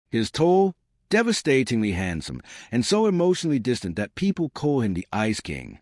He's tall, devastatingly handsome, and so emotionally distant that people call him the Ice King.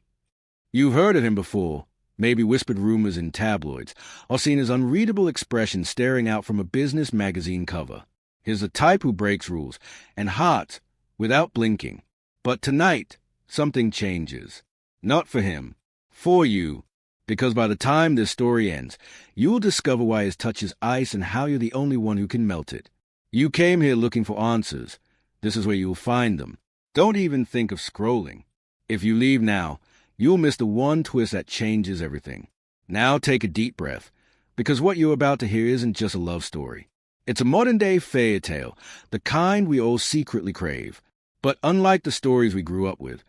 You've heard of him before, maybe whispered rumors in tabloids, or seen his unreadable expression staring out from a business magazine cover. He's the type who breaks rules and hearts without blinking. But tonight, something changes. Not for him, for you. Because by the time this story ends, you'll discover why his touch is ice and how you're the only one who can melt it. You came here looking for answers. This is where you'll find them. Don't even think of scrolling. If you leave now, you'll miss the one twist that changes everything. Now take a deep breath, because what you're about to hear isn't just a love story. It's a modern-day fairy tale, the kind we all secretly crave. But unlike the stories we grew up with,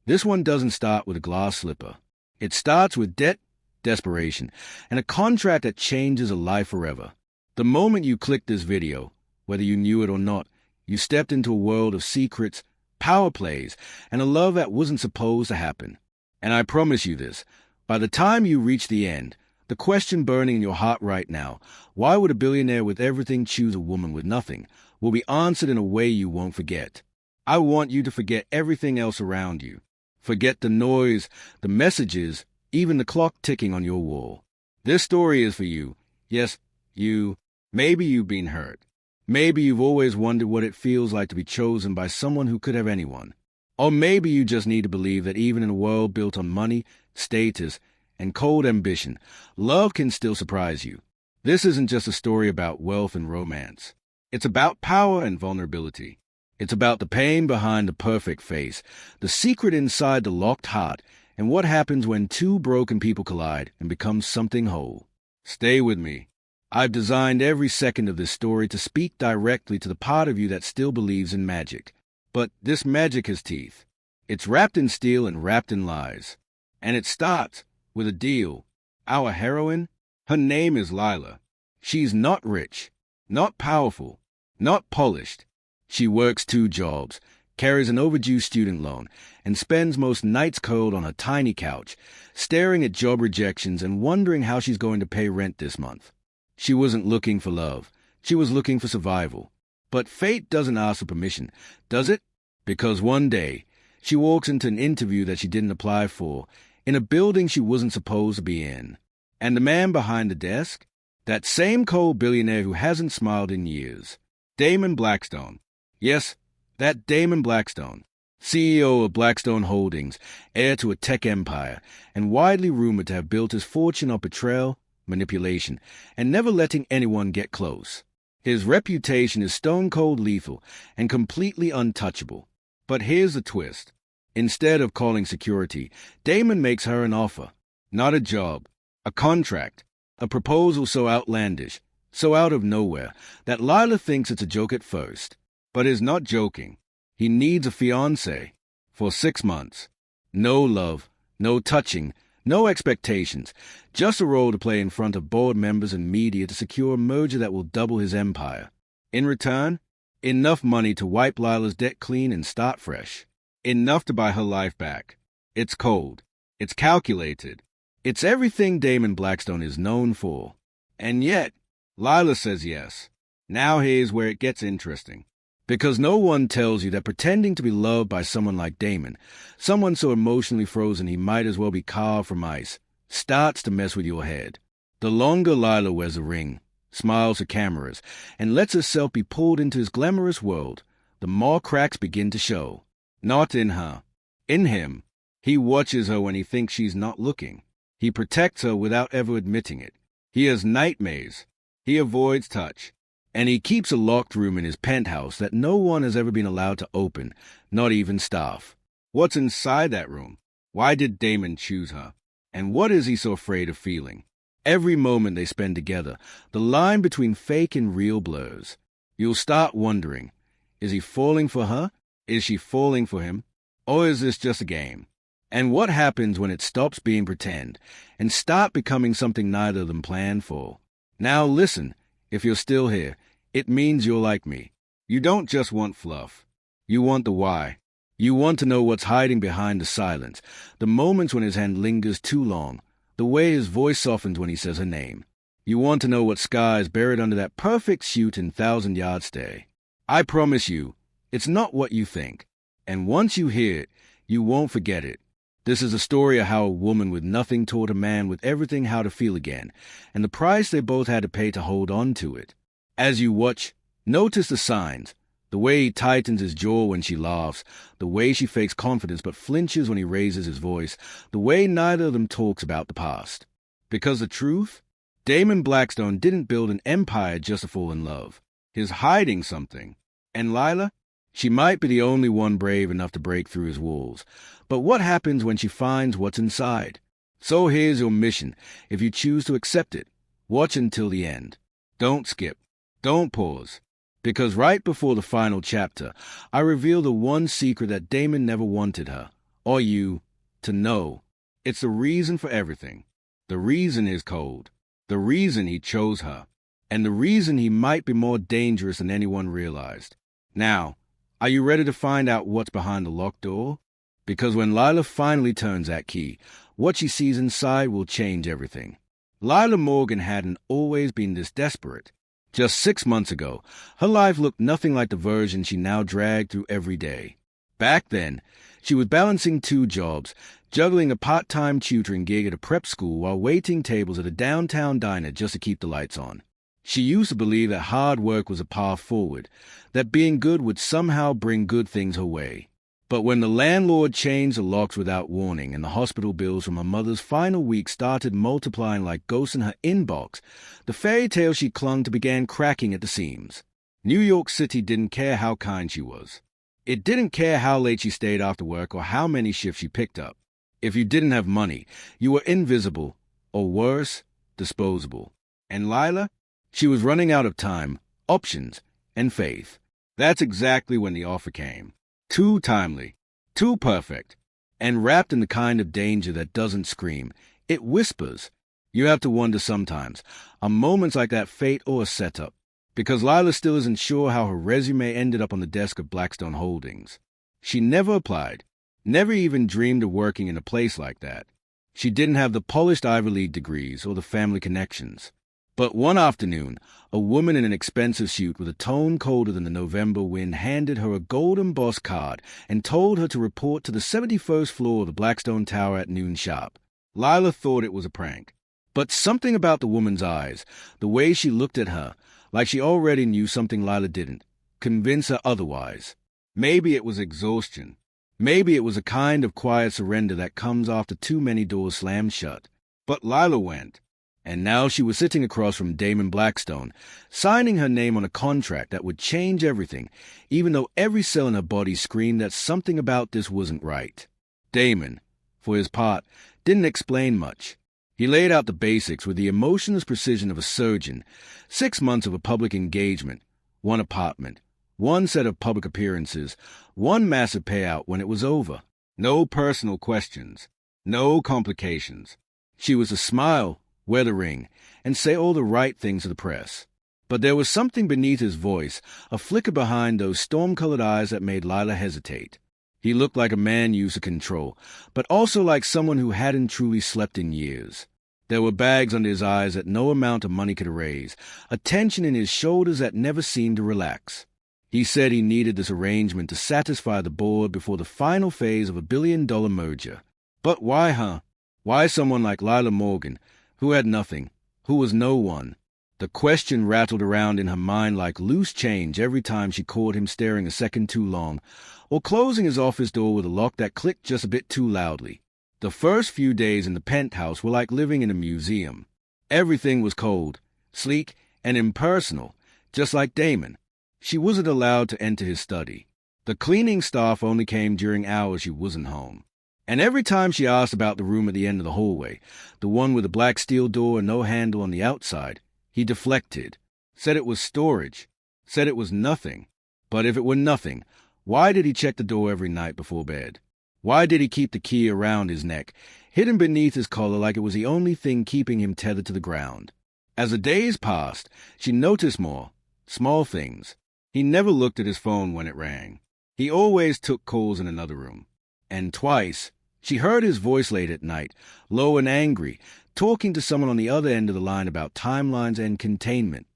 this one doesn't start with a glass slipper. It starts with debt, desperation, and a contract that changes a life forever. The moment you clicked this video, whether you knew it or not, you stepped into a world of secrets, power plays, and a love that wasn't supposed to happen. And I promise you this, by the time you reach the end, the question burning in your heart right now, why would a billionaire with everything choose a woman with nothing, will be answered in a way you won't forget. I want you to forget everything else around you. Forget the noise, the messages, even the clock ticking on your wall. This story is for you. Yes, you. Maybe you've been hurt. Maybe you've always wondered what it feels like to be chosen by someone who could have anyone. Or maybe you just need to believe that even in a world built on money, status, and cold ambition, love can still surprise you. This isn't just a story about wealth and romance. It's about power and vulnerability. It's about the pain behind the perfect face, the secret inside the locked heart, and what happens when two broken people collide and become something whole. Stay with me. I've designed every second of this story to speak directly to the part of you that still believes in magic. But this magic has teeth. It's wrapped in steel and wrapped in lies. And it starts with a deal. Our heroine, her name is Lila. She's not rich, not powerful, not polished. She works 2 jobs, carries an overdue student loan, and spends most nights curled on her tiny couch, staring at job rejections and wondering how she's going to pay rent this month. She wasn't looking for love. She was looking for survival. But fate doesn't ask for permission, does it? Because one day, she walks into an interview that she didn't apply for, in a building she wasn't supposed to be in. And the man behind the desk? That same cold billionaire who hasn't smiled in years. Damon Blackstone. Yes, that Damon Blackstone, CEO of Blackstone Holdings, heir to a tech empire, and widely rumored to have built his fortune on betrayal, manipulation, and never letting anyone get close. His reputation is stone-cold lethal and completely untouchable. But here's the twist. Instead of calling security, Damon makes her an offer. Not a job, a contract, a proposal so outlandish, so out of nowhere, that Lila thinks it's a joke at first. But is not joking. He needs a fiancé for 6 months. No love, no touching, no expectations, just a role to play in front of board members and media to secure a merger that will double his empire. In return, enough money to wipe Lila's debt clean and start fresh. Enough to buy her life back. It's cold. It's calculated. It's everything Damon Blackstone is known for. And yet, Lila says yes. Now here's where it gets interesting. Because no one tells you that pretending to be loved by someone like Damon, someone so emotionally frozen he might as well be carved from ice, starts to mess with your head. The longer Lila wears a ring, smiles at cameras, and lets herself be pulled into his glamorous world, the more cracks begin to show. Not in her. In him. He watches her when he thinks she's not looking. He protects her without ever admitting it. He has nightmares. He avoids touch. And he keeps a locked room in his penthouse that no one has ever been allowed to open, not even staff. What's inside that room? Why did Damon choose her? And what is he so afraid of feeling? Every moment they spend together, the line between fake and real blurs. You'll start wondering, is he falling for her? Is she falling for him? Or is this just a game? And what happens when it stops being pretend and start becoming something neither of them planned for? Now listen, if you're still here, it means you're like me. You don't just want fluff. You want the why. You want to know what's hiding behind the silence, the moments when his hand lingers too long, the way his voice softens when he says her name. You want to know what sky is buried under that perfect suit and 1,000-yard stare. I promise you, it's not what you think. And once you hear it, you won't forget it. This is a story of how a woman with nothing taught a man with everything how to feel again, and the price they both had to pay to hold on to it. As you watch, notice the signs. The way he tightens his jaw when she laughs, the way she fakes confidence but flinches when he raises his voice, the way neither of them talks about the past. Because the truth? Damon Blackstone didn't build an empire just to fall in love. He's hiding something. And Lila? She might be the only one brave enough to break through his walls. But what happens when she finds what's inside? So here's your mission, if you choose to accept it. Watch until the end. Don't skip. Don't pause. Because right before the final chapter, I reveal the one secret that Damon never wanted her, or you, to know. It's the reason for everything. The reason is cold. The reason he chose her. And the reason he might be more dangerous than anyone realized. Now, are you ready to find out what's behind the locked door? Because when Lila finally turns that key, what she sees inside will change everything. Lila Morgan hadn't always been this desperate. Just 6 months ago, her life looked nothing like the version she now dragged through every day. Back then, she was balancing 2 jobs, juggling a part-time tutoring gig at a prep school while waiting tables at a downtown diner just to keep the lights on. She used to believe that hard work was a path forward, that being good would somehow bring good things her way. But when the landlord changed the locks without warning and the hospital bills from her mother's final week started multiplying like ghosts in her inbox, the fairy tale she clung to began cracking at the seams. New York City didn't care how kind she was. It didn't care how late she stayed after work or how many shifts she picked up. If you didn't have money, you were invisible, or worse, disposable. And Lila? She was running out of time, options, and faith. That's exactly when the offer came. Too timely, too perfect, and wrapped in the kind of danger that doesn't scream. It whispers. You have to wonder sometimes, are moments like that fate or a setup? Because Lila still isn't sure how her resume ended up on the desk of Blackstone Holdings. She never applied, never even dreamed of working in a place like that. She didn't have the polished Ivy League degrees or the family connections. But one afternoon, a woman in an expensive suit with a tone colder than the November wind handed her a gold embossed card and told her to report to the 71st floor of the Blackstone Tower at noon sharp. Lila thought it was a prank. But something about the woman's eyes, the way she looked at her, like she already knew something Lila didn't, convinced her otherwise. Maybe it was exhaustion. Maybe it was a kind of quiet surrender that comes after too many doors slammed shut. But Lila went. And now she was sitting across from Damon Blackstone, signing her name on a contract that would change everything, even though every cell in her body screamed that something about this wasn't right. Damon, for his part, didn't explain much. He laid out the basics with the emotionless precision of a surgeon. 6 months of a public engagement, 1 apartment, 1 set of public appearances, 1 massive payout when it was over. No personal questions, no complications. She was to smile, wear the ring, and say all the right things to the press. But there was something beneath his voice, a flicker behind those storm-colored eyes that made Lila hesitate. He looked like a man used to control, but also like someone who hadn't truly slept in years. There were bags under his eyes that no amount of money could erase, a tension in his shoulders that never seemed to relax. He said he needed this arrangement to satisfy the board before the final phase of a billion-dollar merger. But why, huh? Why someone like Lila Morgan, who had nothing, who was no one? The question rattled around in her mind like loose change every time she caught him staring a second too long, or closing his office door with a lock that clicked just a bit too loudly. The first few days in the penthouse were like living in a museum. Everything was cold, sleek, and impersonal, just like Damon. She wasn't allowed to enter his study. The cleaning staff only came during hours she wasn't home. And every time she asked about the room at the end of the hallway, the one with the black steel door and no handle on the outside, he deflected, said it was storage, said it was nothing. But if it were nothing, why did he check the door every night before bed? Why did he keep the key around his neck, hidden beneath his collar like it was the only thing keeping him tethered to the ground? As the days passed, she noticed more, small things. He never looked at his phone when it rang. He always took calls in another room. And twice, she heard his voice late at night, low and angry, talking to someone on the other end of the line about timelines and containment.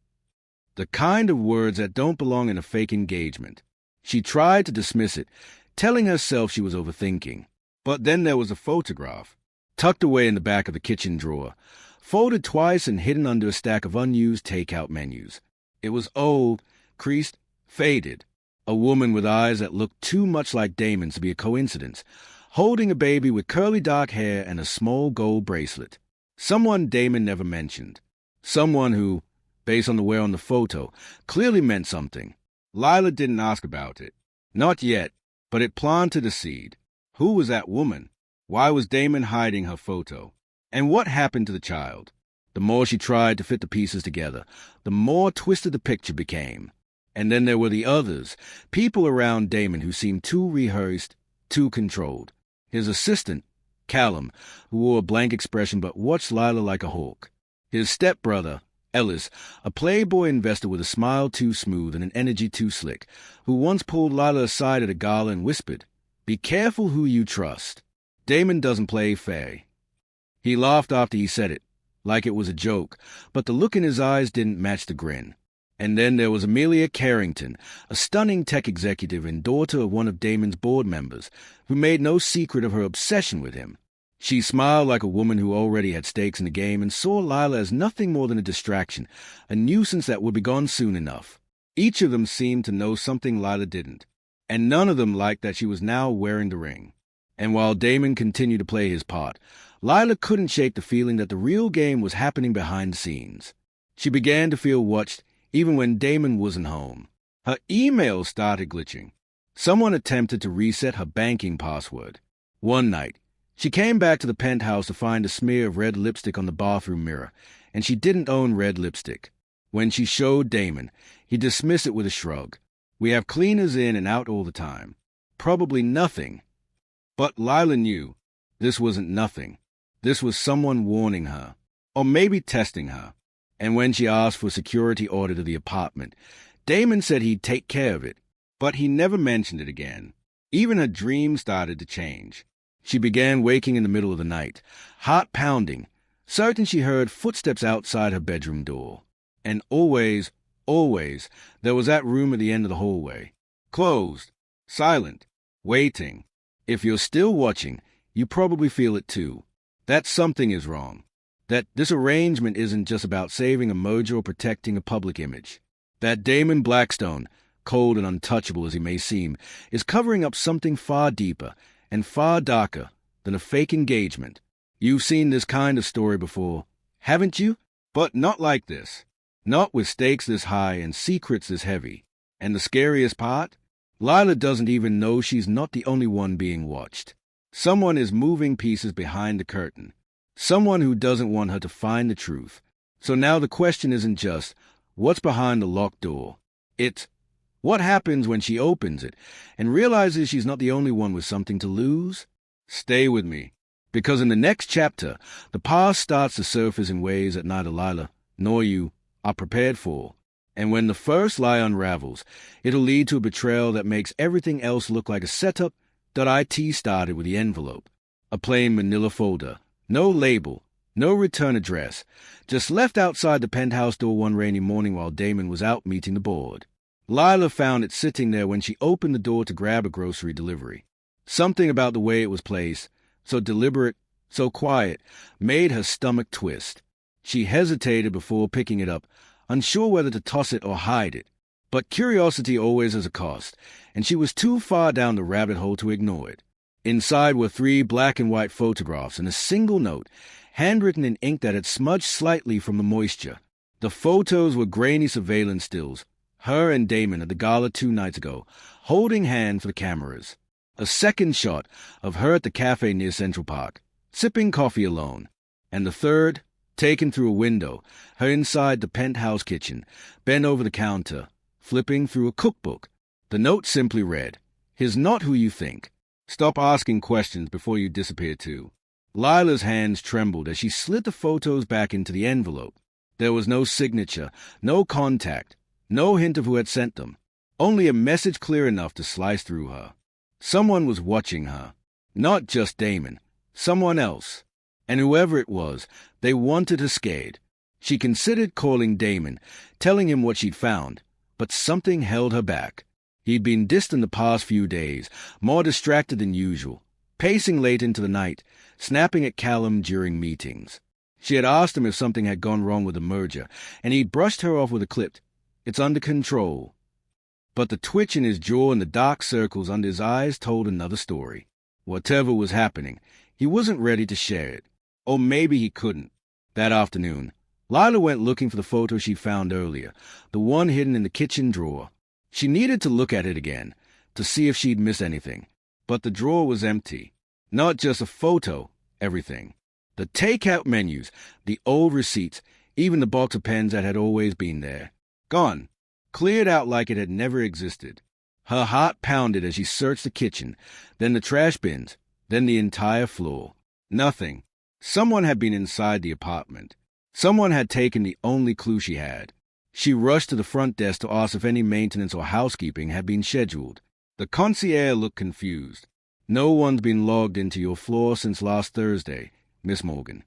The kind of words that don't belong in a fake engagement. She tried to dismiss it, telling herself she was overthinking. But then there was a photograph, tucked away in the back of the kitchen drawer, folded twice and hidden under a stack of unused takeout menus. It was old, creased, faded. A woman with eyes that looked too much like Damon's to be a coincidence, holding a baby with curly dark hair and a small gold bracelet. Someone Damon never mentioned. Someone who, based on the wear on the photo, clearly meant something. Lila didn't ask about it. Not yet, but it planted a seed. Who was that woman? Why was Damon hiding her photo? And what happened to the child? The more she tried to fit the pieces together, the more twisted the picture became. And then there were the others, people around Damon who seemed too rehearsed, too controlled. His assistant, Callum, who wore a blank expression but watched Lila like a hawk. His stepbrother, Ellis, a playboy investor with a smile too smooth and an energy too slick, who once pulled Lila aside at a gala and whispered, "Be careful who you trust. Damon doesn't play fair." He laughed after he said it, like it was a joke, but the look in his eyes didn't match the grin. And then there was Amelia Carrington, a stunning tech executive and daughter of one of Damon's board members, who made no secret of her obsession with him. She smiled like a woman who already had stakes in the game and saw Lila as nothing more than a distraction, a nuisance that would be gone soon enough. Each of them seemed to know something Lila didn't, and none of them liked that she was now wearing the ring. And while Damon continued to play his part, Lila couldn't shake the feeling that the real game was happening behind the scenes. She began to feel watched even when Damon wasn't home. Her email started glitching. Someone attempted to reset her banking password. One night, she came back to the penthouse to find a smear of red lipstick on the bathroom mirror, and she didn't own red lipstick. When she showed Damon, he dismissed it with a shrug. "We have cleaners in and out all the time. Probably nothing." But Lila knew this wasn't nothing. This was someone warning her, or maybe testing her. And when she asked for a security audit of the apartment, Damon said he'd take care of it, but he never mentioned it again. Even her dreams started to change. She began waking in the middle of the night, heart pounding, certain she heard footsteps outside her bedroom door. And always, there was that room at the end of the hallway. Closed, silent, waiting. If you're still watching, you probably feel it too. That something is wrong. That this arrangement isn't just about saving a merger or protecting a public image. That Damon Blackstone, cold and untouchable as he may seem, is covering up something far deeper and far darker than a fake engagement. You've seen this kind of story before, haven't you? But not like this. Not with stakes this high and secrets this heavy. And the scariest part? Lila doesn't even know she's not the only one being watched. Someone is moving pieces behind the curtain. Someone who doesn't want her to find the truth. So now the question isn't just, what's behind the locked door? It's, what happens when she opens it and realizes she's not the only one with something to lose? Stay with me, because in the next chapter, the past starts to surface in ways that neither Lila nor you are prepared for. And when the first lie unravels, it'll lead to a betrayal that makes everything else look like a setup that IT started with the envelope. A plain manila folder. No label, no return address, just left outside the penthouse door one rainy morning while Damon was out meeting the board. Lila found it sitting there when she opened the door to grab a grocery delivery. Something about the way it was placed, so deliberate, so quiet, made her stomach twist. She hesitated before picking it up, unsure whether to toss it or hide it. But curiosity always has a cost, and she was too far down the rabbit hole to ignore it. Inside were 3 black and white photographs and a single note, handwritten in ink that had smudged slightly from the moisture. The photos were grainy surveillance stills, her and Damon at the gala 2 nights ago, holding hands for the cameras. A second shot of her at the cafe near Central Park, sipping coffee alone. And the third, taken through a window, her inside the penthouse kitchen, bent over the counter, flipping through a cookbook. The note simply read, "He's not who you think. Stop asking questions before you disappear too." Lila's hands trembled as she slid the photos back into the envelope. There was no signature, no contact, no hint of who had sent them. Only a message clear enough to slice through her. Someone was watching her. Not just Damon. Someone else. And whoever it was, they wanted her scared. She considered calling Damon, telling him what she'd found, but something held her back. He'd been distant the past few days, more distracted than usual, pacing late into the night, snapping at Callum during meetings. She had asked him if something had gone wrong with the merger, and he'd brushed her off with a clipped, "It's under control." But the twitch in his jaw and the dark circles under his eyes told another story. Whatever was happening, he wasn't ready to share it. Or maybe he couldn't. That afternoon, Lila went looking for the photo she found earlier, the one hidden in the kitchen drawer. She needed to look at it again, to see if she'd missed anything. But the drawer was empty. Not just a photo, everything. The takeout menus, the old receipts, even the box of pens that had always been there. Gone. Cleared out like it had never existed. Her heart pounded as she searched the kitchen, then the trash bins, then the entire floor. Nothing. Someone had been inside the apartment. Someone had taken the only clue she had. She rushed to the front desk to ask if any maintenance or housekeeping had been scheduled. The concierge looked confused. "No one's been logged into your floor since last Thursday, Miss Morgan."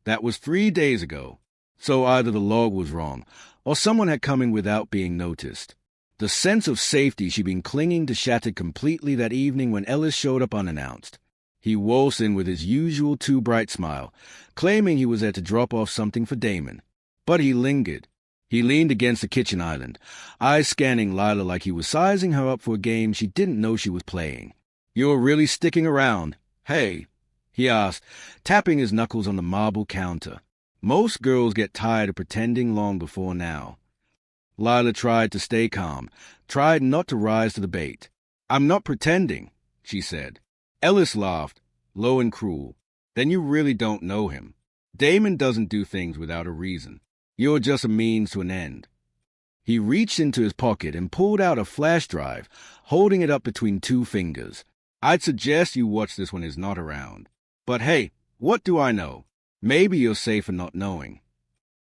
That was 3 days ago. So either the log was wrong, or someone had come in without being noticed. The sense of safety she'd been clinging to shattered completely that evening when Ellis showed up unannounced. He waltzed in with his usual too-bright smile, claiming he was there to drop off something for Damon. But he lingered. He leaned against the kitchen island, eyes scanning Lila like he was sizing her up for a game she didn't know she was playing. "You're really sticking around? Hey," he asked, tapping his knuckles on the marble counter. Most girls get tired of pretending long before now. Lila tried to stay calm, tried not to rise to the bait. "I'm not pretending," she said. Ellis laughed, low and cruel. "Then you really don't know him. Damon doesn't do things without a reason. You're just a means to an end." He reached into his pocket and pulled out a flash drive, holding it up between 2 fingers. "I'd suggest you watch this when he's not around. But hey, what do I know? Maybe you're safe in not knowing."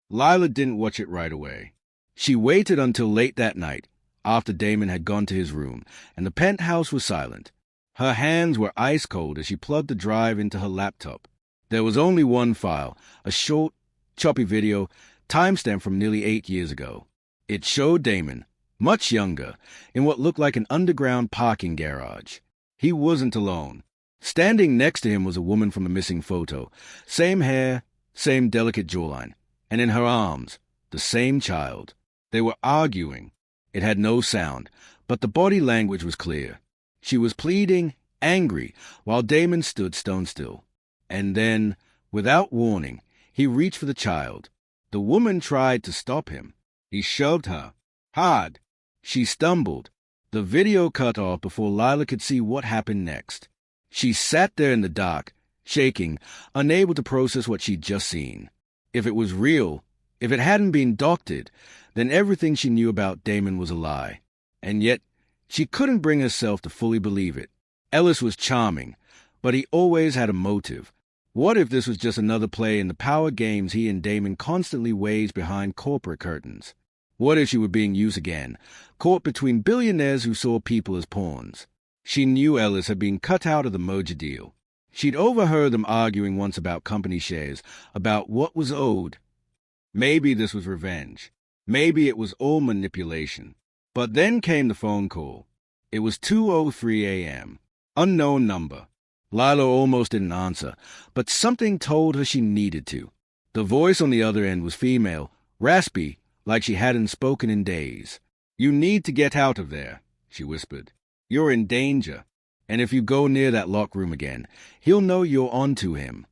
Lila didn't watch it right away. She waited until late that night, after Damon had gone to his room, and the penthouse was silent. Her hands were ice cold as she plugged the drive into her laptop. There was only one file, a short, choppy video, timestamped from nearly 8 years ago. It showed Damon, much younger, in what looked like an underground parking garage. He wasn't alone. Standing next to him was a woman from the missing photo, same hair, same delicate jawline, and in her arms, the same child. They were arguing. It had no sound, but the body language was clear. She was pleading, angry, while Damon stood stone still. And then, without warning, he reached for the child. The woman tried to stop him. He shoved her. Hard. She stumbled. The video cut off before Lila could see what happened next. She sat there in the dark, shaking, unable to process what she'd just seen. If it was real, if it hadn't been doctored, then everything she knew about Damon was a lie. And yet, she couldn't bring herself to fully believe it. Ellis was charming, but he always had a motive. What if this was just another play in the power games he and Damon constantly waged behind corporate curtains? What if she were being used again, caught between billionaires who saw people as pawns? She knew Ellis had been cut out of the merger deal. She'd overheard them arguing once about company shares, about what was owed. Maybe this was revenge. Maybe it was all manipulation. But then came the phone call. It was 2:03 a.m. Unknown number. Lila almost didn't answer, but something told her she needed to. The voice on the other end was female, raspy, like she hadn't spoken in days. "You need to get out of there," she whispered. "You're in danger, and if you go near that locked room again, he'll know you're on to him."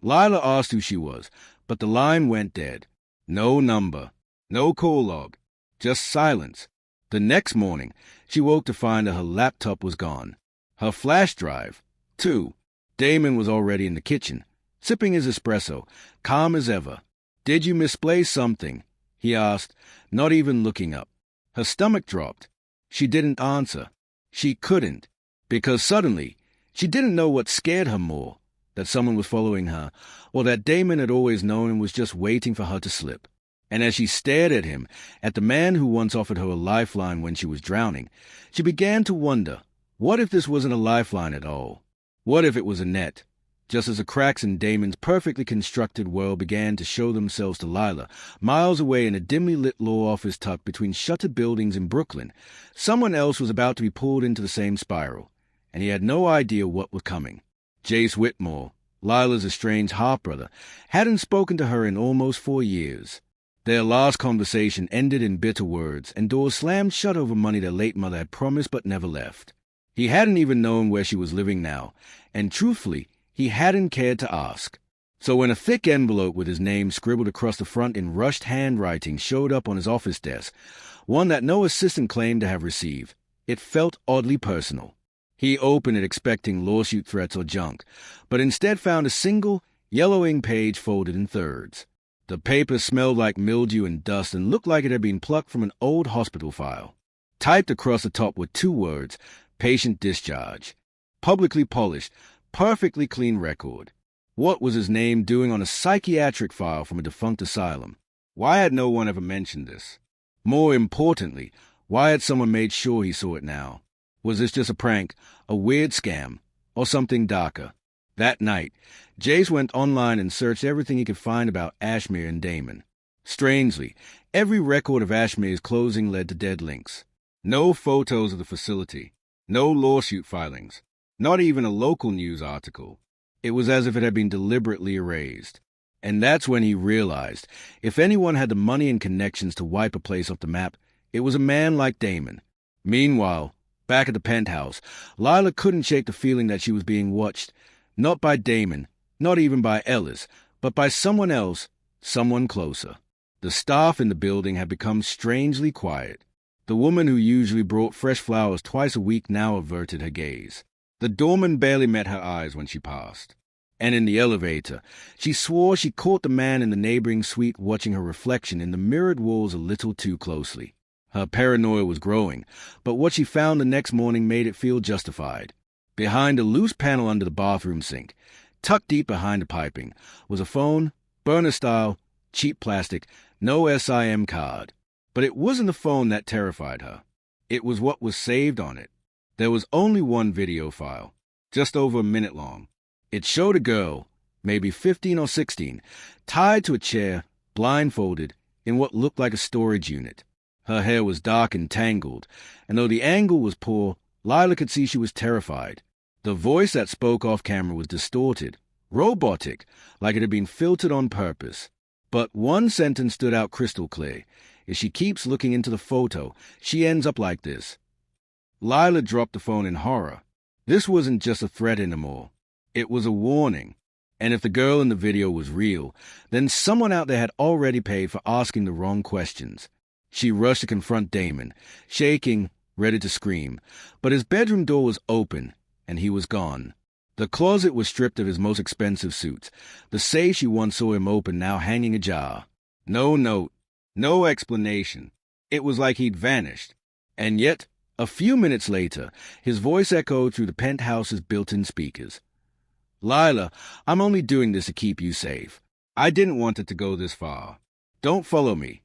Lila asked who she was, but the line went dead. No number, no call log, just silence. The next morning, she woke to find that her laptop was gone. Her flash drive, too. Damon was already in the kitchen, sipping his espresso, calm as ever. "Did you misplace something?" he asked, not even looking up. Her stomach dropped. She didn't answer. She couldn't, because suddenly, she didn't know what scared her more, that someone was following her, or that Damon had always known and was just waiting for her to slip. And as she stared at him, at the man who once offered her a lifeline when she was drowning, she began to wonder, what if this wasn't a lifeline at all? What if it was a net? Just as the cracks in Damon's perfectly constructed world began to show themselves to Lila, miles away in a dimly lit law office tucked between shuttered buildings in Brooklyn, someone else was about to be pulled into the same spiral, and he had no idea what was coming. Jace Whitmore, Lila's estranged half-brother, hadn't spoken to her in almost 4 years. Their last conversation ended in bitter words, and doors slammed shut over money their late mother had promised but never left. He hadn't even known where she was living now, and truthfully, he hadn't cared to ask. So when a thick envelope with his name scribbled across the front in rushed handwriting showed up on his office desk, one that no assistant claimed to have received, it felt oddly personal. He opened it expecting lawsuit threats or junk, but instead found a single, yellowing page folded in thirds. The paper smelled like mildew and dust and looked like it had been plucked from an old hospital file. Typed across the top were 2 words, patient discharge. Publicly polished, perfectly clean record. What was his name doing on a psychiatric file from a defunct asylum? Why had no one ever mentioned this? More importantly, why had someone made sure he saw it now? Was this just a prank, a weird scam, or something darker? That night, Jace went online and searched everything he could find about Ashmere and Damon. Strangely, every record of Ashmere's closing led to dead links. No photos of the facility, no lawsuit filings, not even a local news article. It was as if it had been deliberately erased. And that's when he realized, if anyone had the money and connections to wipe a place off the map, it was a man like Damon. Meanwhile, back at the penthouse, Lila couldn't shake the feeling that she was being watched, not by Damon, not even by Ellis, but by someone else, someone closer. The staff in the building had become strangely quiet. The woman who usually brought fresh flowers twice a week now averted her gaze. The doorman barely met her eyes when she passed. And in the elevator, she swore she caught the man in the neighboring suite watching her reflection in the mirrored walls a little too closely. Her paranoia was growing, but what she found the next morning made it feel justified. Behind a loose panel under the bathroom sink, tucked deep behind the piping, was a phone, burner-style, cheap plastic, no SIM card. But it wasn't the phone that terrified her. It was what was saved on it. There was only one video file, just over a minute long. It showed a girl, maybe 15 or 16, tied to a chair, blindfolded, in what looked like a storage unit. Her hair was dark and tangled, and though the angle was poor, Lila could see she was terrified. The voice that spoke off camera was distorted, robotic, like it had been filtered on purpose. But one sentence stood out crystal clear. If she keeps looking into the photo, she ends up like this. Lila dropped the phone in horror. This wasn't just a threat anymore. It was a warning. And if the girl in the video was real, then someone out there had already paid for asking the wrong questions. She rushed to confront Damon, shaking, ready to scream. But his bedroom door was open, and he was gone. The closet was stripped of his most expensive suits. The safe she once saw him open now hanging ajar. No note, no explanation. It was like he'd vanished. And yet, a few minutes later, his voice echoed through the penthouse's built-in speakers. Lila, I'm only doing this to keep you safe. I didn't want it to go this far. Don't follow me.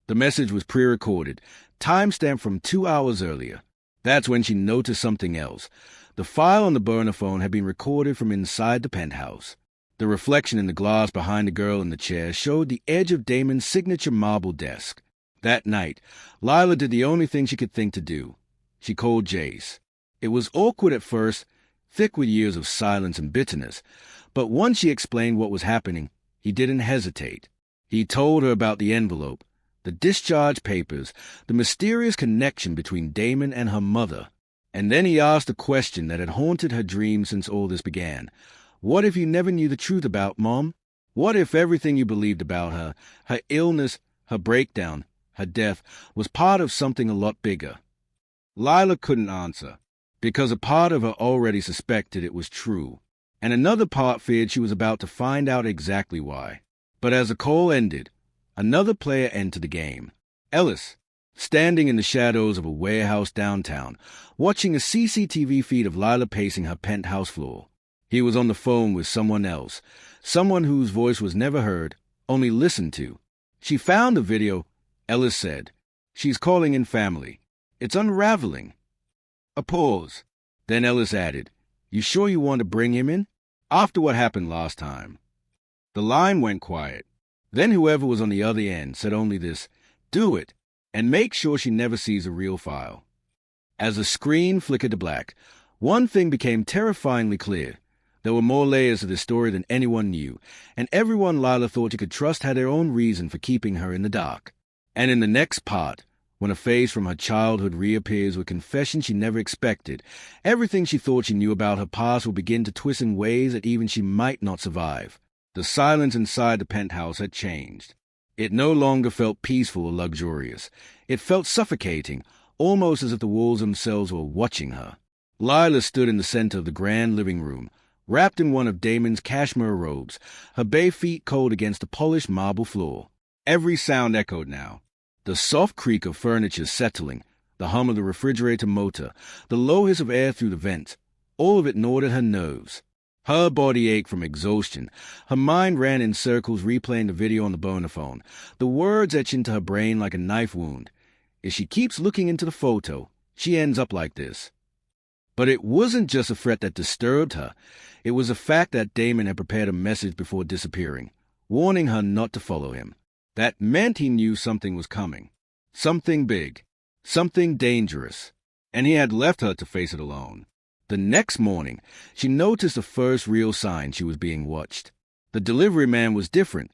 The message was pre-recorded, time-stamped from 2 hours earlier. That's when she noticed something else. The file on the burner phone had been recorded from inside the penthouse. The reflection in the glass behind the girl in the chair showed the edge of Damon's signature marble desk. That night, Lila did the only thing she could think to do. She called Jace. It was awkward at first, thick with years of silence and bitterness, but once she explained what was happening, he didn't hesitate. He told her about the envelope, the discharge papers, the mysterious connection between Damon and her mother. And then he asked a question that had haunted her dreams since all this began. What if you never knew the truth about Mom? What if everything you believed about her, her illness, her breakdown, her death, was part of something a lot bigger? Lila couldn't answer, because a part of her already suspected it was true, and another part feared she was about to find out exactly why. But as the call ended, another player entered the game. Ellis, standing in the shadows of a warehouse downtown, watching a CCTV feed of Lila pacing her penthouse floor. He was on the phone with someone else, someone whose voice was never heard, only listened to. She found the video, Ellis said. She's calling in family. It's unraveling. A pause. Then Ellis added, You sure you want to bring him in? After what happened last time. The line went quiet. Then whoever was on the other end said only this, "Do it, and make sure she never sees a real file." As the screen flickered to black, one thing became terrifyingly clear. There were more layers to this story than anyone knew, and everyone Lila thought she could trust had their own reason for keeping her in the dark. And in the next part, when a face from her childhood reappears with confessions she never expected, everything she thought she knew about her past will begin to twist in ways that even she might not survive. The silence inside the penthouse had changed. It no longer felt peaceful or luxurious. It felt suffocating, almost as if the walls themselves were watching her. Lila stood in the center of the grand living room, wrapped in one of Damon's cashmere robes, her bare feet cold against the polished marble floor. Every sound echoed now. The soft creak of furniture settling, the hum of the refrigerator motor, the low hiss of air through the vents, all of it gnawed at her nerves. Her body ached from exhaustion. Her mind ran in circles replaying the video on the bonaphone. The words etched into her brain like a knife wound. If she keeps looking into the photo, she ends up like this. But it wasn't just a threat that disturbed her. It was the fact that Damon had prepared a message before disappearing, warning her not to follow him. That meant he knew something was coming. Something big. Something dangerous. And he had left her to face it alone. The next morning, she noticed the first real sign she was being watched. The delivery man was different.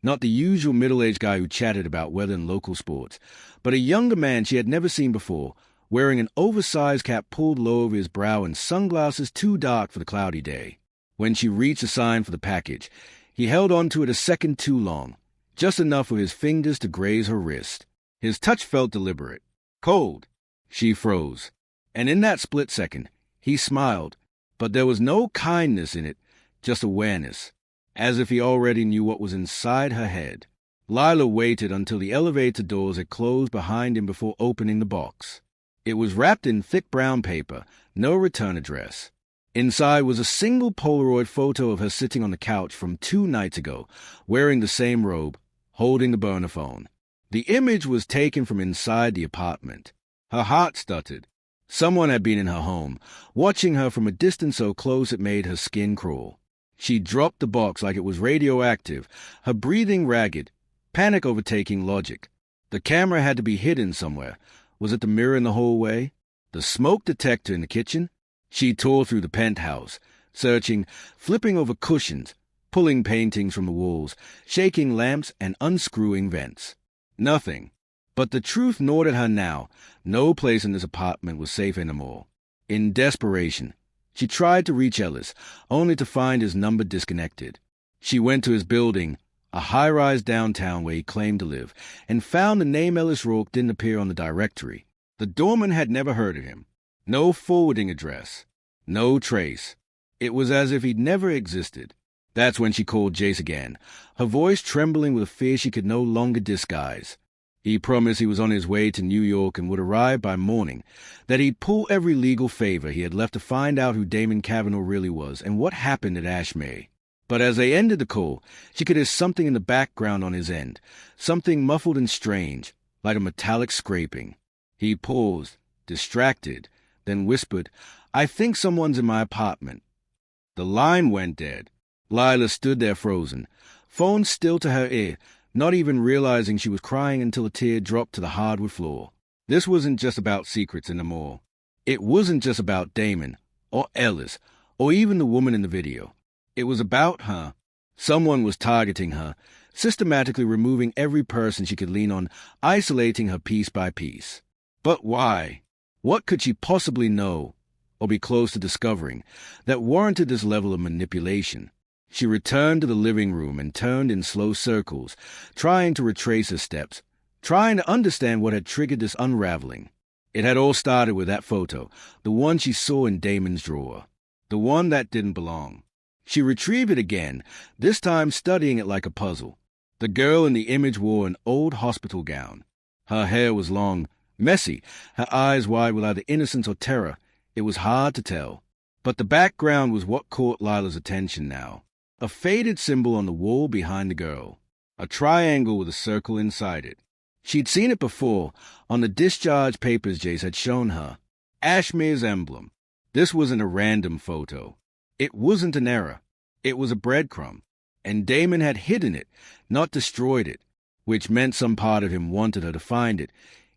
Not the usual middle-aged guy who chatted about weather and local sports, but a younger man she had never seen before, wearing an oversized cap pulled low over his brow and sunglasses too dark for the cloudy day. When she reached the sign for the package, he held on to it a second too long, just enough for his fingers to graze her wrist. His touch felt deliberate. Cold. She froze. And in that split second, he smiled, but there was no kindness in it, just awareness, as if he already knew what was inside her head. Lila waited until the elevator doors had closed behind him before opening the box. It was wrapped in thick brown paper, no return address. Inside was a single Polaroid photo of her sitting on the couch from 2 nights ago, wearing the same robe, holding the burner phone. The image was taken from inside the apartment. Her heart stuttered. Someone had been in her home, watching her from a distance so close it made her skin crawl. She dropped the box like it was radioactive, her breathing ragged, panic overtaking logic. The camera had to be hidden somewhere. Was it the mirror in the hallway? The smoke detector in the kitchen? She tore through the penthouse, searching, flipping over cushions, pulling paintings from the walls, shaking lamps and unscrewing vents. Nothing. But the truth gnawed at her now. No place in this apartment was safe anymore. In desperation, she tried to reach Ellis, only to find his number disconnected. She went to his building, a high-rise downtown where he claimed to live, and found the name Ellis Rourke didn't appear on the directory. The doorman had never heard of him. No forwarding address. No trace. It was as if he'd never existed. That's when she called Jace again, her voice trembling with a fear she could no longer disguise. He promised he was on his way to New York and would arrive by morning, that he'd pull every legal favor he had left to find out who Damon Cavanaugh really was and what happened at Ashmay. But as they ended the call, she could hear something in the background on his end, something muffled and strange, like a metallic scraping. He paused, distracted, then whispered, "I think someone's in my apartment." The line went dead. Lila stood there frozen, phone still to her ear, not even realizing she was crying until a tear dropped to the hardwood floor. This wasn't just about secrets anymore. It wasn't just about Damon, or Ellis, or even the woman in the video. It was about her. Someone was targeting her, systematically removing every person she could lean on, isolating her piece by piece. But why? What could she possibly know, or be close to discovering, that warranted this level of manipulation? She returned to the living room and turned in slow circles, trying to retrace her steps, trying to understand what had triggered this unraveling. It had all started with that photo, the one she saw in Damon's drawer, the one that didn't belong. She retrieved it again, this time studying it like a puzzle. The girl in the image wore an old hospital gown. Her hair was long, messy, her eyes wide with either innocence or terror. It was hard to tell. But the background was what caught Lila's attention now. A faded symbol on the wall behind the girl. A triangle with a circle inside it. She'd seen it before, on the discharge papers Jace had shown her. Ashmere's emblem. This wasn't a random photo. It wasn't an error. It was a breadcrumb, and Damon had hidden it, not destroyed it, which meant some part of him wanted her to find it,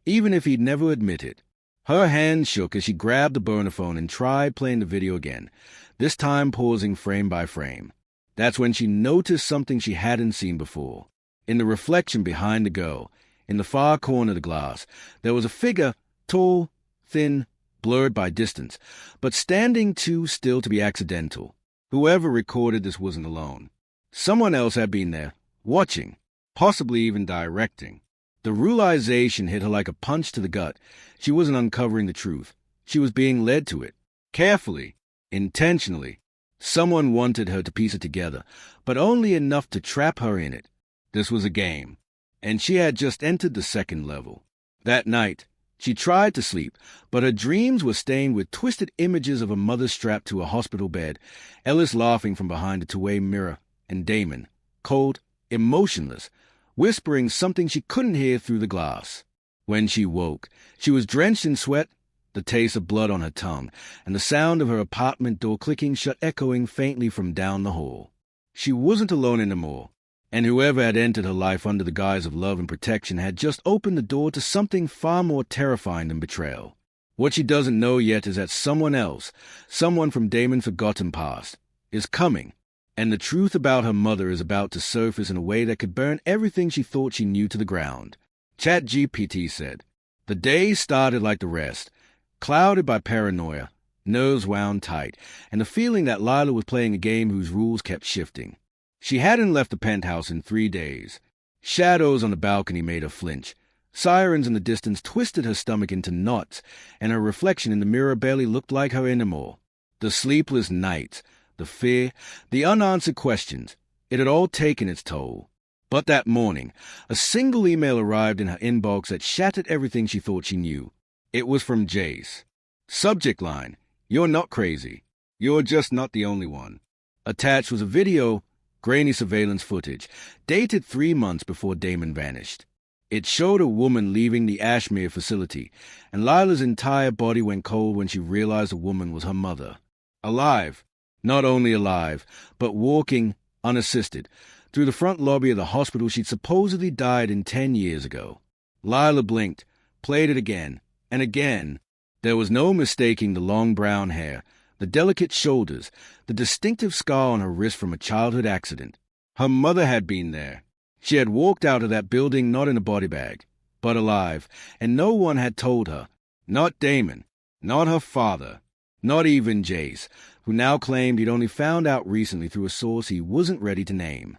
even if he'd never admit it. Her hand shook as she grabbed the burner phone and tried playing the video again, this time pausing frame by frame. That's when she noticed something she hadn't seen before. In the reflection behind the girl, in the far corner of the glass, there was a figure, tall, thin, blurred by distance, but standing too still to be accidental. Whoever recorded this wasn't alone. Someone else had been there, watching, possibly even directing. The realization hit her like a punch to the gut. She wasn't uncovering the truth. She was being led to it. Carefully, intentionally. Someone wanted her to piece it together, but only enough to trap her in it. This was a game, and she had just entered the second level. That night, she tried to sleep, but her dreams were stained with twisted images of a mother strapped to a hospital bed, Ellis laughing from behind a two-way mirror, and Damon, cold, emotionless, whispering something she couldn't hear through the glass. When she woke, she was drenched in sweat, the taste of blood on her tongue, and the sound of her apartment door clicking shut echoing faintly from down the hall. She wasn't alone anymore, and whoever had entered her life under the guise of love and protection had just opened the door to something far more terrifying than betrayal. What she doesn't know yet is that someone else, someone from Damon's forgotten past, is coming, and the truth about her mother is about to surface in a way that could burn everything she thought she knew to the ground. ChatGPT said, "The day started like the rest, clouded by paranoia, nerves wound tight, and the feeling that Lila was playing a game whose rules kept shifting. She hadn't left the penthouse in 3 days. Shadows on the balcony made her flinch. Sirens in the distance twisted her stomach into knots, and her reflection in the mirror barely looked like her anymore. The sleepless nights, the fear, the unanswered questions, it had all taken its toll. But that morning, a single email arrived in her inbox that shattered everything she thought she knew. It was from Jace. Subject line, "You're not crazy. You're just not the only one." Attached was a video, grainy surveillance footage, dated 3 months before Damon vanished. It showed a woman leaving the Ashmere facility, and Lila's entire body went cold when she realized the woman was her mother. Alive, not only alive, but walking, unassisted, through the front lobby of the hospital she'd supposedly died in 10 years ago. Lila blinked, played it again, and again. There was no mistaking the long brown hair, the delicate shoulders, the distinctive scar on her wrist from a childhood accident. Her mother had been there. She had walked out of that building not in a body bag, but alive, and no one had told her. Not Damon, not her father, not even Jace, who now claimed he'd only found out recently through a source he wasn't ready to name.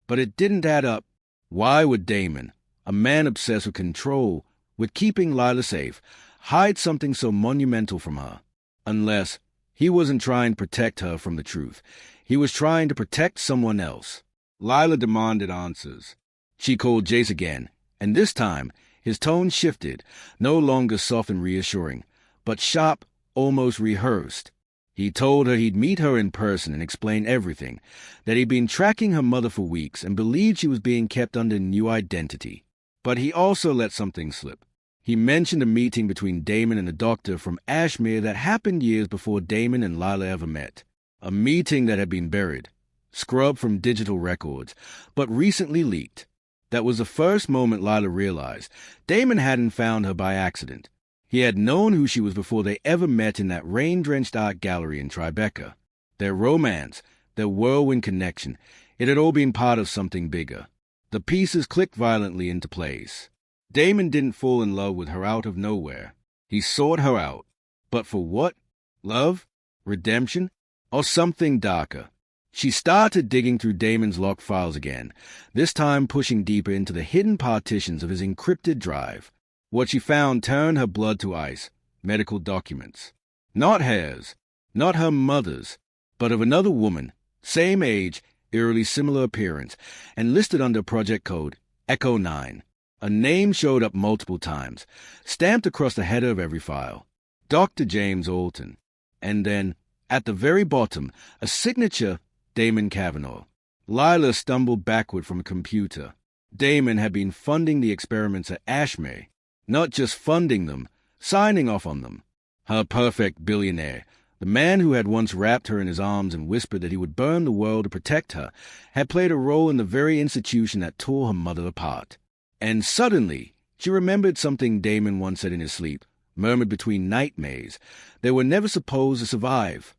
But it didn't add up. Why would Damon, a man obsessed with control, with keeping Lila safe, hide something so monumental from her? Unless he wasn't trying to protect her from the truth. He was trying to protect someone else. Lila demanded answers. She called Jace again, and this time his tone shifted, no longer soft and reassuring, but sharp, almost rehearsed. He told her he'd meet her in person and explain everything, that he'd been tracking her mother for weeks and believed she was being kept under a new identity. But he also let something slip. He mentioned a meeting between Damon and a doctor from Ashmere that happened years before Damon and Lila ever met. A meeting that had been buried, scrubbed from digital records, but recently leaked. That was the first moment Lila realized Damon hadn't found her by accident. He had known who she was before they ever met in that rain-drenched art gallery in Tribeca. Their romance, their whirlwind connection, it had all been part of something bigger. The pieces clicked violently into place. Damon didn't fall in love with her out of nowhere. He sought her out. But for what? Love? Redemption? Or something darker? She started digging through Damon's locked files again, this time pushing deeper into the hidden partitions of his encrypted drive. What she found turned her blood to ice. Medical documents. Not hers, not her mother's, but of another woman, same age, eerily similar appearance, and listed under project code Echo 9. A name showed up multiple times, stamped across the header of every file. Dr. James Alton. And then, at the very bottom, a signature, Damon Cavanaugh. Lila stumbled backward from a computer. Damon had been funding the experiments at Ashmere. Not just funding them, signing off on them. Her perfect billionaire, The man who had once wrapped her in his arms and whispered that he would burn the world to protect her had played a role in the very institution that tore her mother apart. And suddenly, she remembered something Damon once said in his sleep, murmured between nightmares. They were never supposed to survive.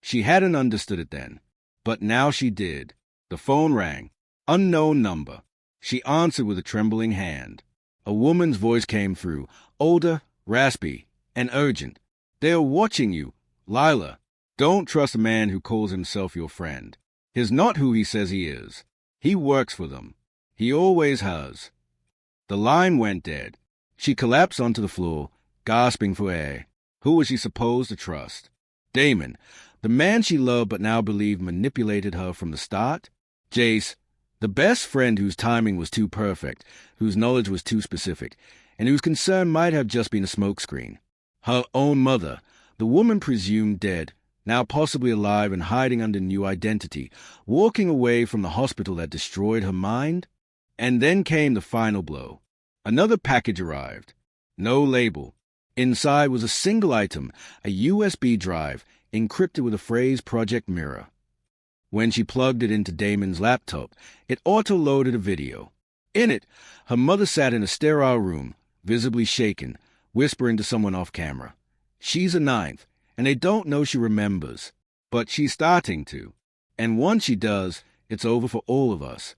She hadn't understood it then, but now she did. The phone rang. Unknown number. She answered with a trembling hand. A woman's voice came through, older, raspy, and urgent. "They are watching you, Lila. Don't trust a man who calls himself your friend. He's not who he says he is. He works for them. He always has." The line went dead. She collapsed onto the floor, gasping for air. Who was she supposed to trust? Damon, the man she loved but now believed manipulated her from the start? Jace, the best friend whose timing was too perfect, whose knowledge was too specific, and whose concern might have just been a smokescreen. Her own mother, the woman presumed dead, now possibly alive and hiding under new identity, walking away from the hospital that destroyed her mind? And then came the final blow. Another package arrived. No label. Inside was a single item, a USB drive, encrypted with the phrase Project Mirror. When she plugged it into Damon's laptop, it auto-loaded a video. In it, her mother sat in a sterile room, visibly shaken, whispering to someone off camera. She's a ninth, and they don't know she remembers. But she's starting to. And once she does, it's over for all of us.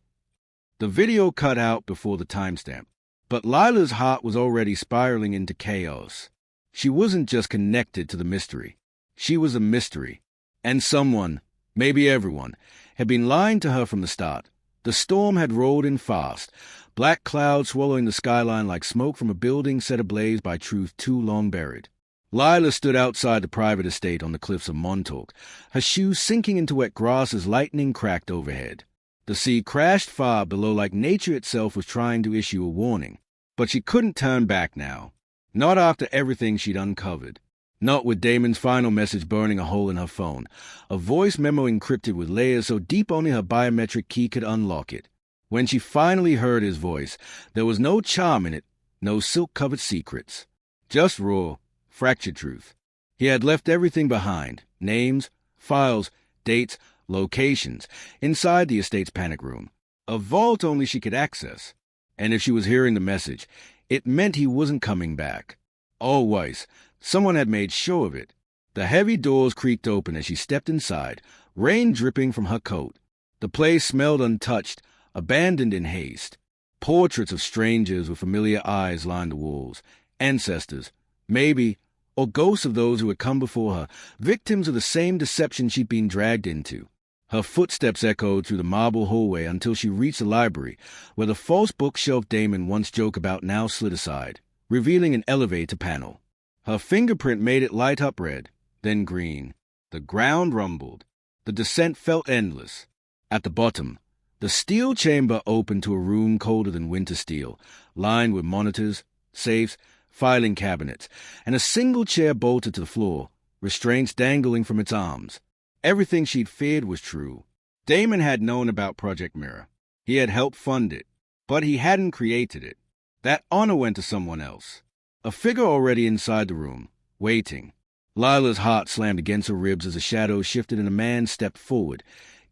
The video cut out before the timestamp, but Lila's heart was already spiraling into chaos. She wasn't just connected to the mystery. She was a mystery. And someone, maybe everyone, had been lying to her from the start. The storm had rolled in fast, black clouds swallowing the skyline like smoke from a building set ablaze by truth too long buried. Lila stood outside the private estate on the cliffs of Montauk, her shoes sinking into wet grass as lightning cracked overhead. The sea crashed far below like nature itself was trying to issue a warning. But she couldn't turn back now. Not after everything she'd uncovered. Not with Damon's final message burning a hole in her phone, a voice memo encrypted with layers so deep only her biometric key could unlock it. When she finally heard his voice, there was no charm in it, no silk-covered secrets. Just raw, fractured truth. He had left everything behind, names, files, dates, locations, inside the estate's panic room. A vault only she could access. And if she was hearing the message, it meant he wasn't coming back. Always. Someone had made sure of it. The heavy doors creaked open as she stepped inside, rain dripping from her coat. The place smelled untouched, abandoned in haste. Portraits of strangers with familiar eyes lined the walls. Ancestors, maybe, or ghosts of those who had come before her, victims of the same deception she'd been dragged into. Her footsteps echoed through the marble hallway until she reached the library, where the false bookshelf Damon once joked about now slid aside, revealing an elevator panel. Her fingerprint made it light up red, then green. The ground rumbled. The descent felt endless. At the bottom, the steel chamber opened to a room colder than winter steel, lined with monitors, safes, filing cabinets, and a single chair bolted to the floor, restraints dangling from its arms. Everything she'd feared was true. Damon had known about Project Mirror. He had helped fund it, but he hadn't created it. That honor went to someone else. A figure already inside the room, waiting. Lila's heart slammed against her ribs as the shadows shifted and a man stepped forward,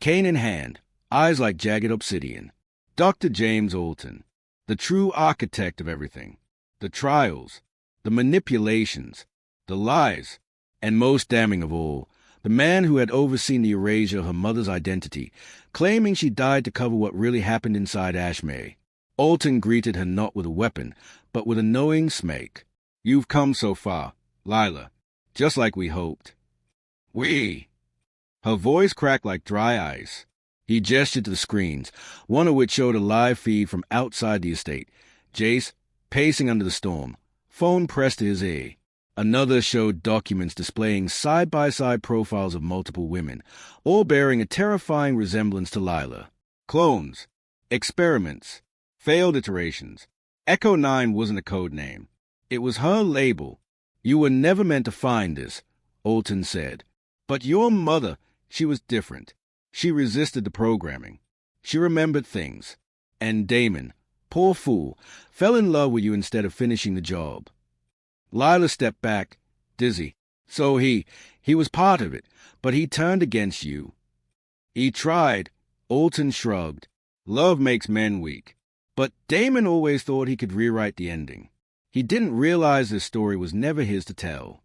cane in hand, eyes like jagged obsidian. Dr. James Alton, the true architect of everything. The trials, the manipulations, the lies, and most damning of all, the man who had overseen the erasure of her mother's identity, claiming she died to cover what really happened inside Ashmay. Alton greeted her not with a weapon, but with a knowing smirk. "You've come so far, Lila, just like we hoped." "We." Her voice cracked like dry ice. He gestured to the screens, one of which showed a live feed from outside the estate. Jace, pacing under the storm, phone pressed to his ear. Another showed documents displaying side-by-side profiles of multiple women, all bearing a terrifying resemblance to Lila. Clones, experiments, failed iterations. Echo 9 wasn't a code name. It was her label. "You were never meant to find this," Alton said. "But your mother, she was different. She resisted the programming. She remembered things. And Damon, poor fool, fell in love with you instead of finishing the job." Lila stepped back, dizzy. So he was part of it, but he turned against you. He tried. Alton shrugged. Love makes men weak. But Damon always thought he could rewrite the ending. He didn't realize this story was never his to tell.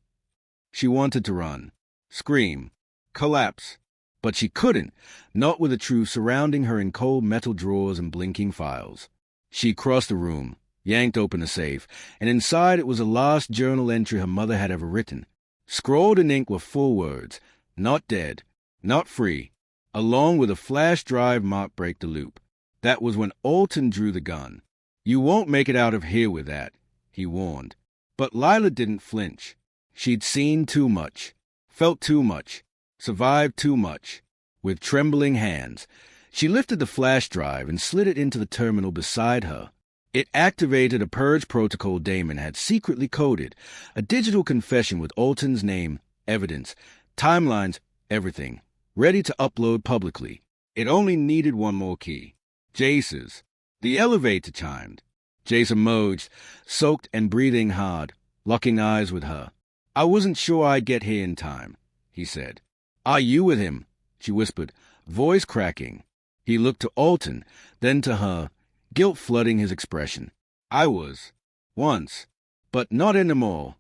She wanted to run, scream, collapse. But she couldn't, not with the truth surrounding her in cold metal drawers and blinking files. She crossed the room, yanked open a safe, and inside it was the last journal entry her mother had ever written. Scrawled in ink were 4 words: not dead, not free, along with a flash drive marked break the loop. That was when Alton drew the gun. You won't make it out of here with that, he warned. But Lila didn't flinch. She'd seen too much, felt too much, survived too much. With trembling hands, she lifted the flash drive and slid it into the terminal beside her. It activated a purge protocol Damon had secretly coded, a digital confession with Alton's name, evidence, timelines, everything, ready to upload publicly. It only needed one more key. Jace's. The elevator chimed. Jace emerged, soaked and breathing hard, locking eyes with her. I wasn't sure I'd get here in time, he said. Are you with him? She whispered, voice cracking. He looked to Alton, then to her, guilt flooding his expression. I was. Once. But not anymore.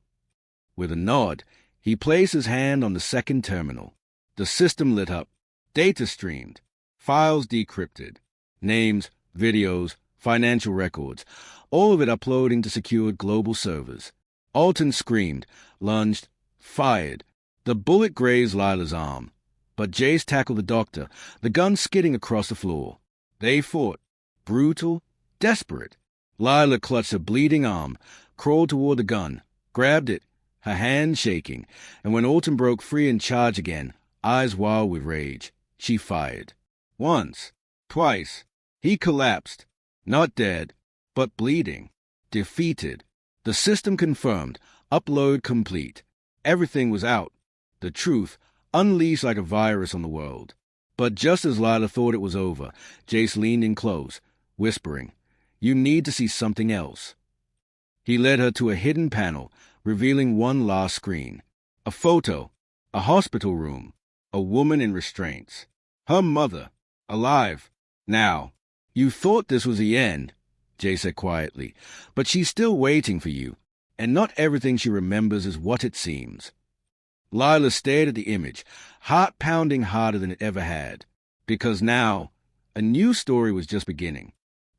With a nod, he placed his hand on the second terminal. The system lit up. Data streamed. Files decrypted. Names, videos, financial records, all of it uploading to secured global servers. Alton screamed, lunged, fired. The bullet grazed Lila's arm. But Jace tackled the doctor, the gun skidding across the floor. They fought. Brutal, desperate. Lila clutched a bleeding arm, crawled toward the gun, grabbed it, her hand shaking, and when Alton broke free and charged again, eyes wild with rage, she fired. Once, twice. He collapsed, not dead, but bleeding, defeated. The system confirmed, upload complete. Everything was out. The truth, unleashed like a virus on the world. But just as Lila thought it was over, Jace leaned in close, whispering, You need to see something else. He led her to a hidden panel, revealing one last screen. A photo, a hospital room, a woman in restraints. Her mother, alive, now. You thought this was the end, Jay said quietly, but she's still waiting for you, and not everything she remembers is what it seems. Lila stared at the image, heart pounding harder than it ever had, because now a new story was just beginning.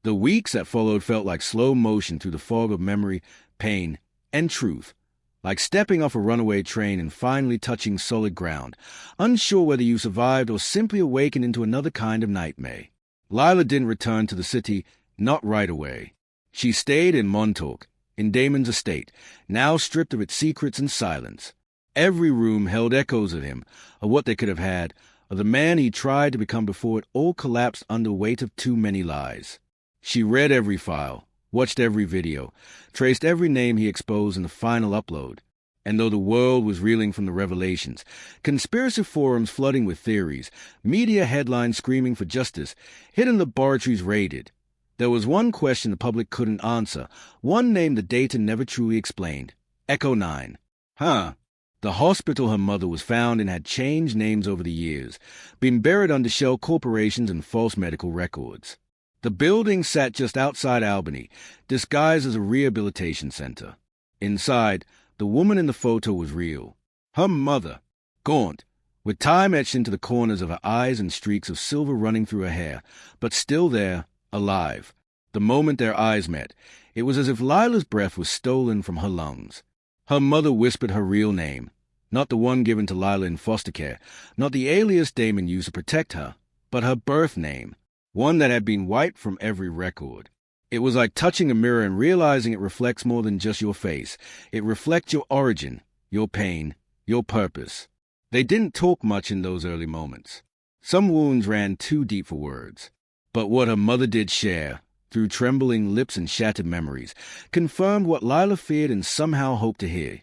The weeks that followed felt like slow motion through the fog of memory, pain, and truth, like stepping off a runaway train and finally touching solid ground, unsure whether you survived or simply awakened into another kind of nightmare. Lila didn't return to the city, not right away. She stayed in Montauk, in Damon's estate, now stripped of its secrets and silence. Every room held echoes of him, of what they could have had, of the man he tried to become before it all collapsed under weight of too many lies. She read every file, watched every video, traced every name he exposed in the final upload. And though the world was reeling from the revelations, conspiracy forums flooding with theories, media headlines screaming for justice, hidden laboratories raided, there was one question the public couldn't answer, one name the data never truly explained. Echo 9. The hospital her mother was found in had changed names over the years, been buried under shell corporations and false medical records. The building sat just outside Albany, disguised as a rehabilitation center. Inside, the woman in the photo was real. Her mother, gaunt, with time etched into the corners of her eyes and streaks of silver running through her hair, but still there, alive. The moment their eyes met, it was as if Lila's breath was stolen from her lungs. Her mother whispered her real name, not the one given to Lila in foster care, not the alias Damon used to protect her, but her birth name, one that had been wiped from every record. It was like touching a mirror and realizing it reflects more than just your face. It reflects your origin, your pain, your purpose. They didn't talk much in those early moments. Some wounds ran too deep for words. But what her mother did share, through trembling lips and shattered memories, confirmed what Lila feared and somehow hoped to hear.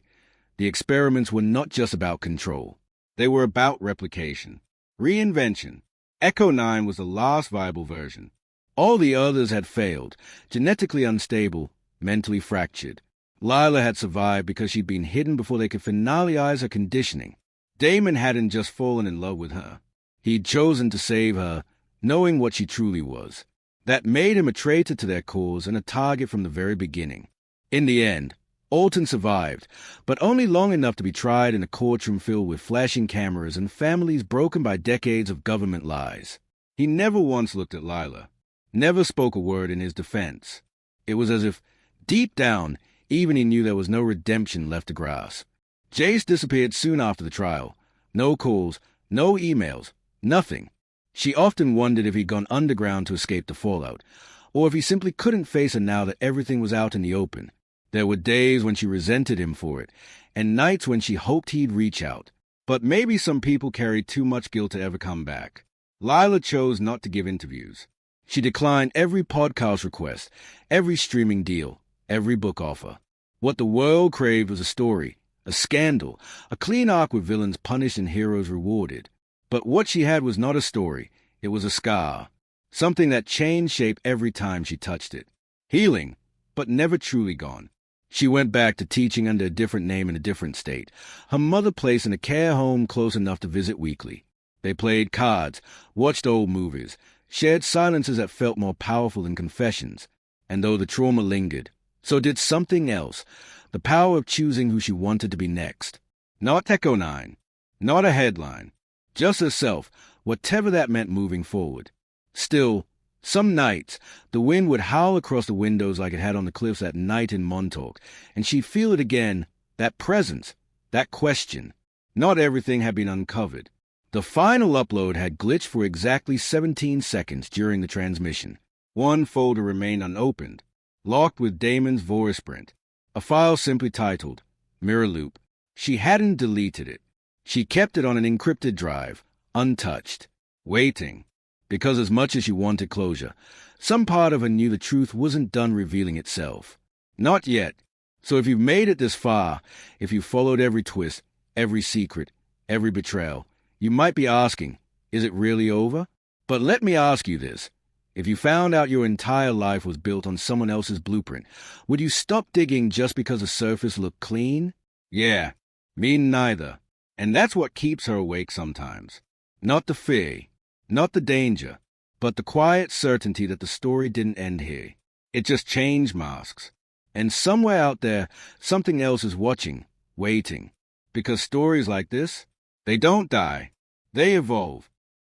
The experiments were not just about control. They were about replication, reinvention. Echo 9 was the last viable version. All the others had failed, genetically unstable, mentally fractured. Lila had survived because she'd been hidden before they could finalize her conditioning. Damon hadn't just fallen in love with her. He'd chosen to save her, knowing what she truly was. That made him a traitor to their cause and a target from the very beginning. In the end, Alton survived, but only long enough to be tried in a courtroom filled with flashing cameras and families broken by decades of government lies. He never once looked at Lila, never spoke a word in his defense. It was as if, deep down, even he knew there was no redemption left to grasp. Jace disappeared soon after the trial. No calls, no emails, nothing. She often wondered if he'd gone underground to escape the fallout, or if he simply couldn't face her now that everything was out in the open. There were days when she resented him for it, and nights when she hoped he'd reach out. But maybe some people carried too much guilt to ever come back. Lila chose not to give interviews. She declined every podcast request, every streaming deal, every book offer. What the world craved was a story, a scandal, a clean arc with villains punished and heroes rewarded. But what she had was not a story, it was a scar. Something that changed shape every time she touched it. Healing, but never truly gone. She went back to teaching under a different name in a different state. Her mother placed in a care home close enough to visit weekly. They played cards, watched old movies, shared silences that felt more powerful than confessions. And though the trauma lingered, so did something else, the power of choosing who she wanted to be next. Not Echo 9, not a headline, just herself, whatever that meant moving forward. Still, some nights, the wind would howl across the windows like it had on the cliffs that night in Montauk, and she'd feel it again, that presence, that question. Not everything had been uncovered. The final upload had glitched for exactly 17 seconds during the transmission. One folder remained unopened, locked with Damon's voice print, a file simply titled Mirror Loop. She hadn't deleted it. She kept it on an encrypted drive, untouched, waiting. Because as much as she wanted closure, some part of her knew the truth wasn't done revealing itself. Not yet. So if you've made it this far, if you've followed every twist, every secret, every betrayal, you might be asking, is it really over? But let me ask you this. If you found out your entire life was built on someone else's blueprint, would you stop digging just because the surface looked clean? Yeah, me neither. And that's what keeps her awake sometimes. Not the fear. Not the danger, but the quiet certainty that the story didn't end here. It just changed masks. And somewhere out there, something else is watching, waiting. Because stories like this, they don't die. They evolve.